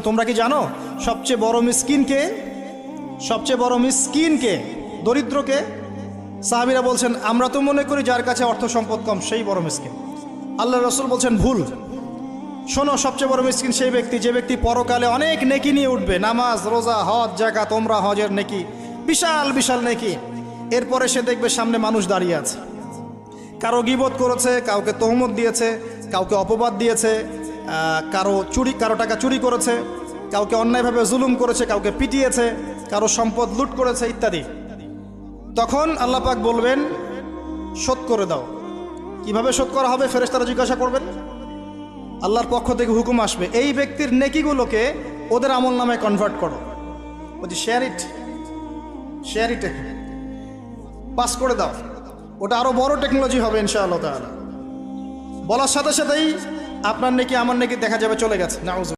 তোমরা কি জানো সবচেয়ে বড় মিসকিন কে? সবচেয়ে বড় মিসকিন কে? দরিদ্রকে? সাহাবীরা বলছেন আমরা তো মনে করি যার কাছে অর্থ সম্পদ কম সেই বড় মিসকিন। আল্লাহ রাসূল বলছেন ভুল। শোনো, সবচেয়ে বড় মিসকিন সেই ব্যক্তি যে ব্যক্তি পরকালে অনেক নেকি নিয়ে উঠবে, নামাজ, রোজা, হজ, যাকাত, ওমরা, হজের নেকি, বিশাল বিশাল নেকি। এরপরে সে দেখবে সামনে মানুষ দাঁড়িয়ে আছে, কারো গীবত করেছে, কাউকে তহমত দিয়েছে, কাউকে অপবাদ দিয়েছে, কারো টাকা চুরি করেছে, কাউকে অন্যায়ভাবে জুলুম করেছে, কাউকে পিটিয়েছে, কারো সম্পদ লুট করেছে ইত্যাদি। তখন আল্লাহ পাক বলবেন শোধ করে দাও। কিভাবে শোধ করা হবে? ফেরেশতারা জিজ্ঞাসা করবেন, আল্লাহর পক্ষ থেকে হুকুম আসবে এই ব্যক্তির নেকিগুলোকে ওদের আমল নামে কনভার্ট করো, বলছি শেয়ার ইট পাস করে দাও। ওটা আরো বড় টেকনোলজি হবে ইনশাআল্লাহ তাআলা। বলার সাথে সাথেই আপনার নেকি আমার নেকি দেখা যাবে চলে গেছে, নাউজুবিল্লাহ।